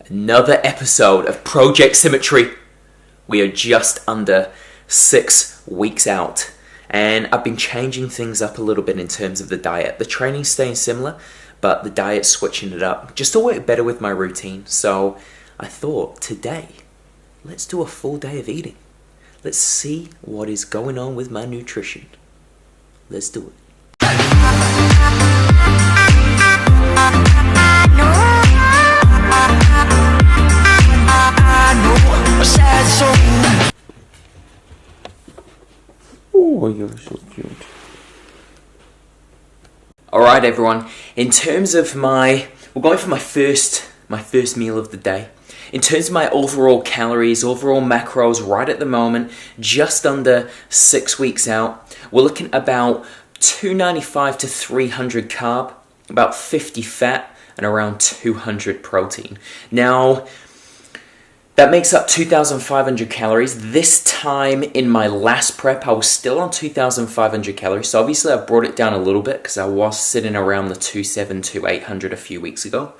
Another episode of Project Symmetry. We are just under 6 weeks out, and I've been changing things up a little bit in terms of the diet. The training's staying similar, but the diet's switching it up just to work better with my routine. So I thought today, let's do a full day of eating. Let's see what is going on with my nutrition. Let's do it. Oh, you're so cute. Alright everyone, in terms of we're going for my first meal of the day. In terms of my overall calories, overall macros right at the moment, just under 6 weeks out, we're looking at about 295 to 300 carb, about 50 fat, and around 200 protein. Now, that makes up 2,500 calories. This time in my last prep, I was still on 2,500 calories. So obviously I brought it down a little bit because I was sitting around the 2,700 to 800 a few weeks ago.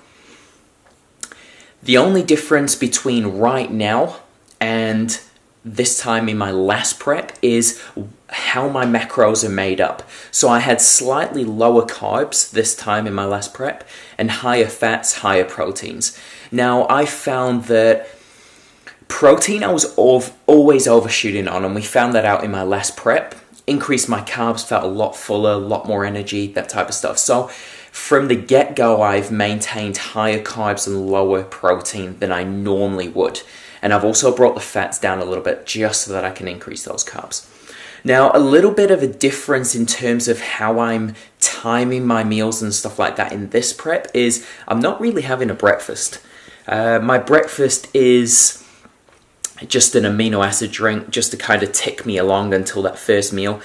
The only difference between right now and this time in my last prep is how my macros are made up. So I had slightly lower carbs this time in my last prep and higher fats, higher proteins. Now I found that protein I was always overshooting on, and we found that out in my last prep. Increased my carbs, felt a lot fuller, a lot more energy, that type of stuff. So from the get-go, I've maintained higher carbs and lower protein than I normally would. And I've also brought the fats down a little bit just so that I can increase those carbs. Now, a little bit of a difference in terms of how I'm timing my meals and stuff like that in this prep is I'm not really having a breakfast. My breakfast is just an amino acid drink just to kind of tick me along until that first meal.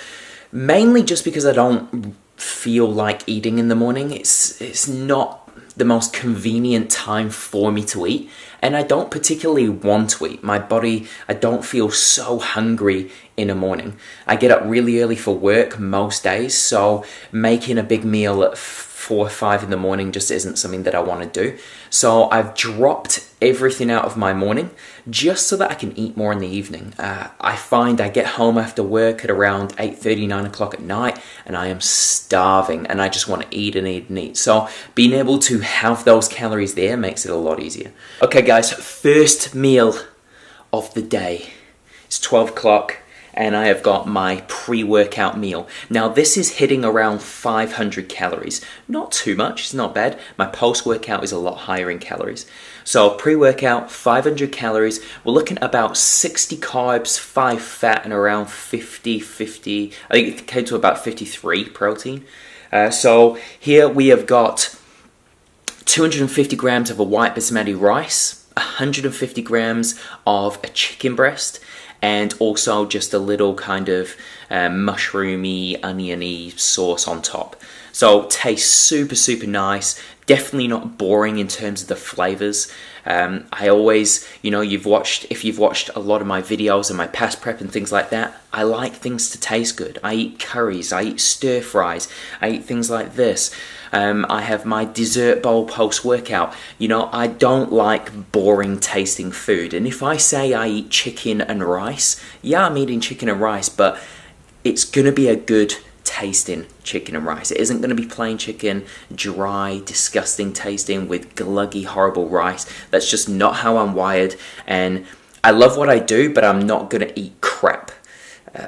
Mainly just because I don't feel like eating in the morning. It's not the most convenient time for me to eat, and I don't particularly want to eat. My body, I don't feel so hungry in the morning. I get up really early for work most days, so making a big meal at 4 or 5 in the morning just isn't something that I want to do. So I've dropped everything out of my morning just so that I can eat more in the evening. I find I get home after work at around 8:30, 9 o'clock at night, and I am starving and I just want to eat and eat and eat. So being able to have those calories there makes it a lot easier. Okay guys, first meal of the day. It's 12 o'clock. And I have got my pre-workout meal. Now this is hitting around 500 calories. Not too much, it's not bad. My post-workout is a lot higher in calories. So pre-workout, 500 calories. We're looking at about 60 carbs, 5 fat, and around 50, I think it came to about 53 protein. So here we have got 250 grams of a white basmati rice, 150 grams of a chicken breast, and also just a little kind of mushroomy, oniony sauce on top. So tastes super, super nice. Definitely not boring in terms of the flavors. I always, if you've watched a lot of my videos and my past prep and things like that, I like things to taste good. I eat curries, I eat stir fries, I eat things like this. I have my dessert bowl post-workout. I don't like boring tasting food. And if I say I eat chicken and rice, yeah, I'm eating chicken and rice, but it's going to be a good tasting chicken and rice. It isn't going to be plain chicken, dry, disgusting tasting with gluggy, horrible rice. That's just not how I'm wired. And I love what I do, but I'm not going to eat crap.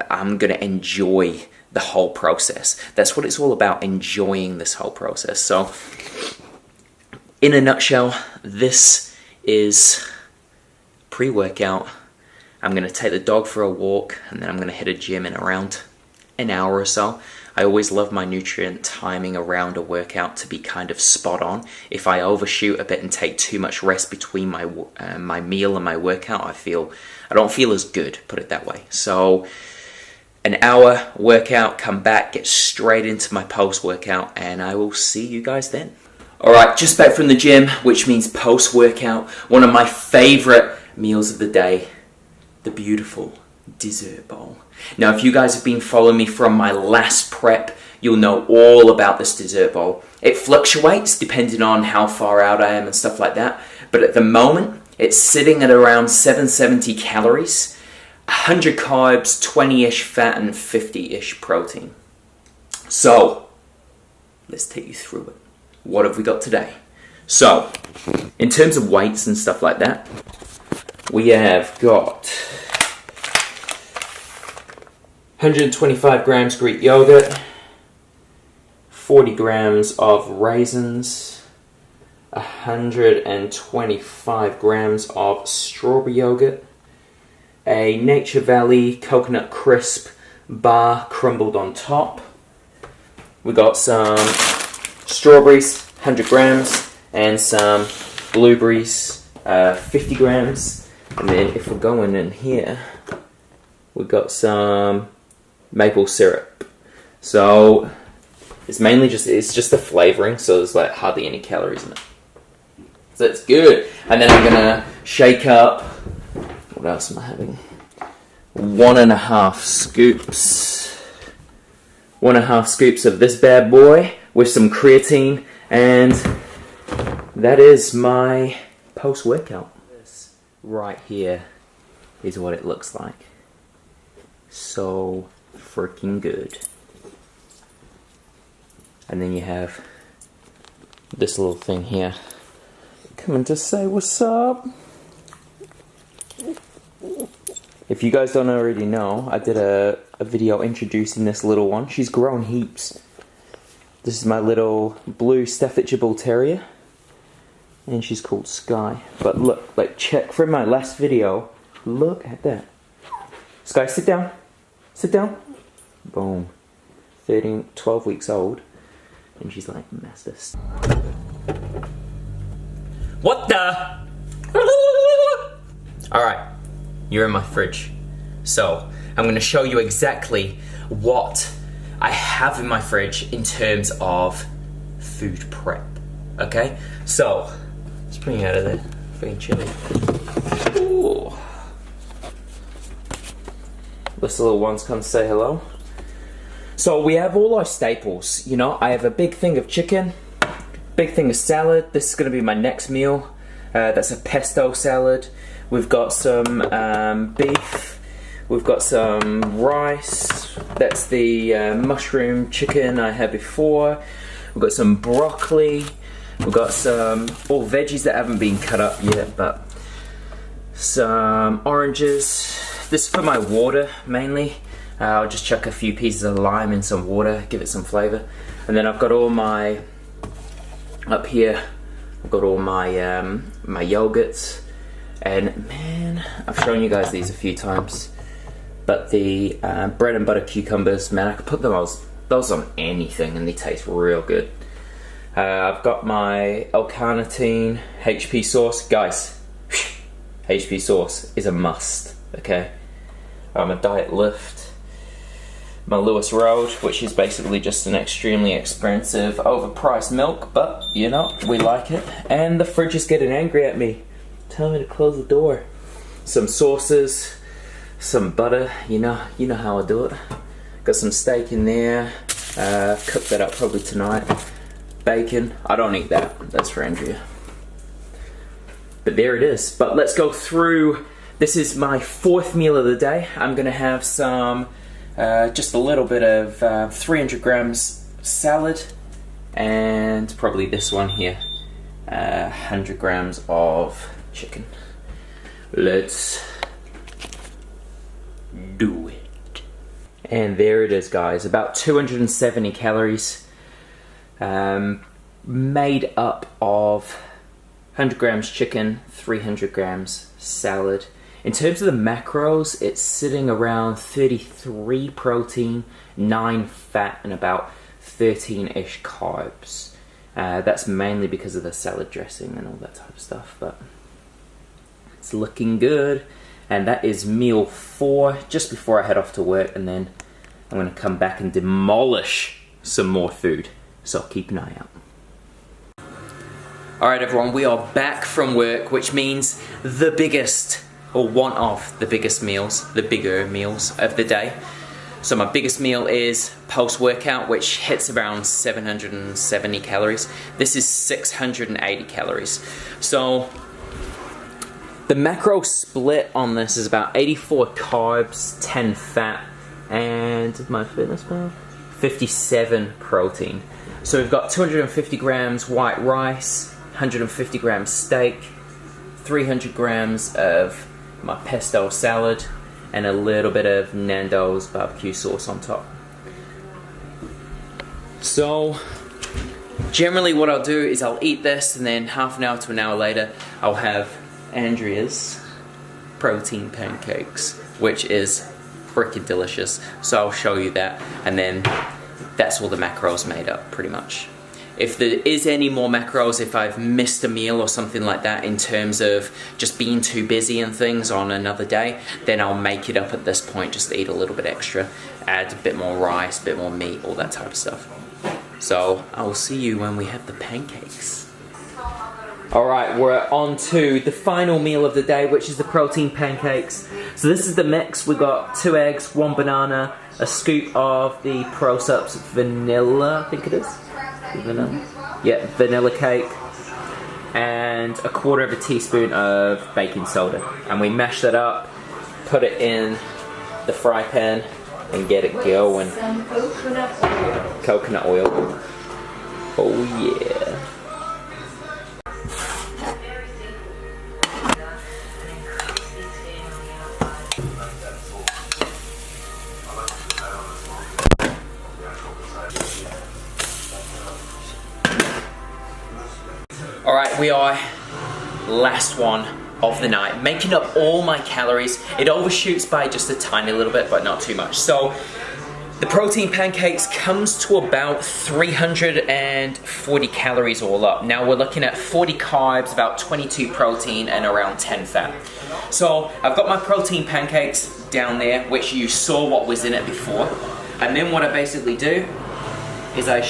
I'm going to enjoy the whole process. That's what it's all about, enjoying this whole process. So, in a nutshell, this is pre-workout. I'm going to take the dog for a walk, and then I'm going to hit a gym in around an hour or so. I always love my nutrient timing around a workout to be kind of spot on. If I overshoot a bit and take too much rest between my meal and my workout, I don't feel as good, put it that way. So an hour workout, come back, get straight into my post-workout, and I will see you guys then. Alright, just back from the gym, which means post-workout. One of my favorite meals of the day, the beautiful dessert bowl. Now, if you guys have been following me from my last prep, you'll know all about this dessert bowl. It fluctuates depending on how far out I am and stuff like that, but at the moment it's sitting at around 770 calories, 100 carbs, 20-ish fat, and 50-ish protein. So, let's take you through it. What have we got today? So, in terms of weights and stuff like that, we have got 125 grams Greek yogurt, 40 grams of raisins, 125 grams of strawberry yogurt, a Nature Valley coconut crisp bar crumbled on top. We got some strawberries, 100 grams, and some blueberries, 50 grams. And then if we're going in here, we've got some maple syrup. So it's mainly just the flavoring, so there's like hardly any calories in it. So it's good. And then I'm gonna shake up, what else am I having? 1.5 scoops. 1.5 scoops of this bad boy with some creatine, and that is my post-workout. This right here is what it looks like. So freaking good. And then you have this little thing here. Coming to say what's up. If you guys don't already know, I did a video introducing this little one. She's grown heaps. This is my little blue Staffordshire Bull Terrier. And she's called Sky. But look, like check from my last video. Look at that. Sky, sit down. Sit down. Boom. 12 weeks old. And she's like, master. What the? Alright, you're in my fridge. So, I'm going to show you exactly what I have in my fridge in terms of food prep. Okay? So, let's bring it out of there. Freaking chilly. Ooh. This little one's come to say hello. So we have all our staples, you know. I have a big thing of chicken, big thing of salad. This is going to be my next meal. That's a pesto salad. We've got some beef. We've got some rice. That's the mushroom chicken I had before. We've got some broccoli. We've got some all veggies that haven't been cut up yet, but some oranges. This is for my water mainly. I'll just chuck a few pieces of lime in some water, give it some flavour. And then I've got all my, up here, I've got all my my yogurts. And man, I've shown you guys these a few times. But the bread and butter cucumbers, man, I could put those on anything and they taste real good. I've got my L-carnitine HP sauce. Guys, HP sauce is a must, okay? My Diet Lift. My Lewis Road, which is basically just an extremely expensive, overpriced milk, but, you know, we like it. And the fridge is getting angry at me, telling me to close the door. Some sauces, some butter, you know how I do it. Got some steak in there, cook that up probably tonight. Bacon, I don't eat that, that's for Andrea. But there it is. But let's go through, this is my 4th meal of the day. I'm gonna have some just a little bit of 300 grams salad, and probably this one here, 100 grams of chicken. Let's do it. And there it is, guys, about 270 calories, made up of 100 grams chicken, 300 grams salad. In terms of the macros, it's sitting around 33 protein, 9 fat, and about 13-ish carbs. That's mainly because of the salad dressing and all that type of stuff, but it's looking good. And that is meal 4, just before I head off to work, and then I'm going to come back and demolish some more food. So keep an eye out. Alright everyone, we are back from work, which means the biggest, or one of the biggest meals, the bigger meals of the day. So my biggest meal is post-workout, which hits around 770 calories. This is 680 calories. So The macro split on this is about 84 carbs, 10 fat, and my fitness pal, 57 protein. So we've got 250 grams white rice, 150 grams steak, 300 grams of my pesto salad, and a little bit of Nando's barbecue sauce on top. So generally what I'll do is I'll eat this, and then half an hour to an hour later I'll have Andrea's protein pancakes, which is freaking delicious. So I'll show you that, and then that's all the macros made up pretty much. If there is any more macros, if I've missed a meal or something like that in terms of just being too busy and things on another day, then I'll make it up at this point, just eat a little bit extra, add a bit more rice, a bit more meat, all that type of stuff. So I will see you when we have the pancakes. Alright, we're on to the final meal of the day, which is the protein pancakes. So this is the mix. We got 2 eggs, 1 banana, a scoop of the Pro-Sups vanilla, I think it is. Vanilla? Yeah, vanilla cake, and a 1/4 teaspoon of baking soda. And we mash that up, put it in the fry pan, and get it going. Coconut oil. Oh yeah. Alright, we are last one of the night, making up all my calories. It overshoots by just a tiny little bit, but not too much. So the protein pancakes comes to about 340 calories all up. Now we're looking at 40 carbs, about 22 protein, and around 10 fat. So I've got my protein pancakes down there, which you saw what was in it before. And then what I basically do is I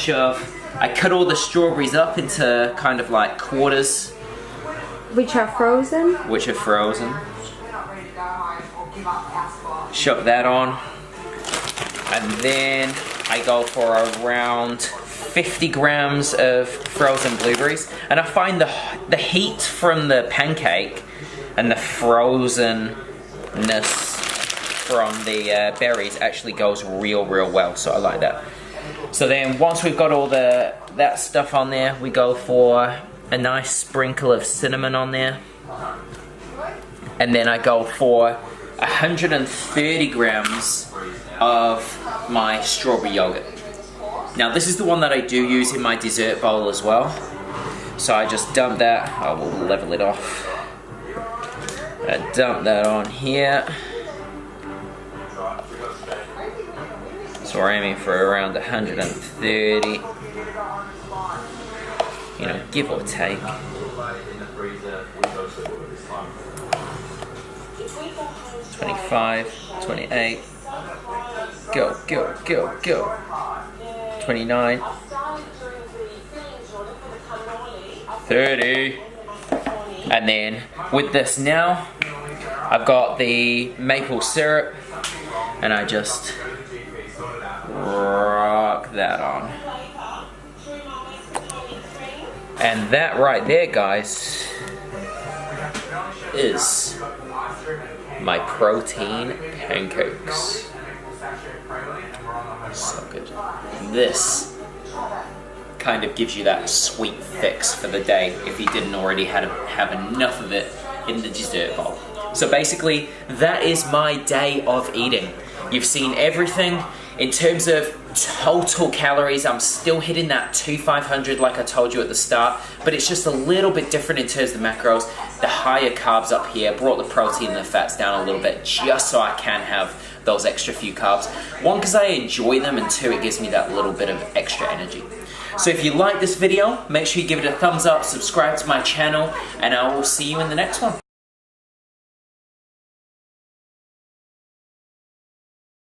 cut all the strawberries up into kind of like quarters. Which are frozen? Which are frozen. Shove that on. And then I go for around 50 grams of frozen blueberries. And I find the heat from the pancake and the frozenness from the berries actually goes real well. So I like that. So then once we've got all that stuff on there, we go for a nice sprinkle of cinnamon on there. And then I go for 130 grams of my strawberry yogurt. Now this is the one that I do use in my dessert bowl as well. So I just dump that, I will level it off. I dump that on here. So we're aiming for around 130, you know, give or take. 25, 28, go. 29, 30, and then with this now, I've got the maple syrup, and I just rock that on. And that right there, guys, is my protein pancakes. So good. This kind of gives you that sweet fix for the day if you didn't already have enough of it in the dessert bowl. So basically, that is my day of eating. You've seen everything. In terms of total calories, I'm still hitting that 2,500 like I told you at the start, but it's just a little bit different in terms of the macros. The higher carbs up here brought the protein and the fats down a little bit just so I can have those extra few carbs. One, because I enjoy them, and two, it gives me that little bit of extra energy. So if you like this video, make sure you give it a thumbs up, subscribe to my channel, and I will see you in the next one.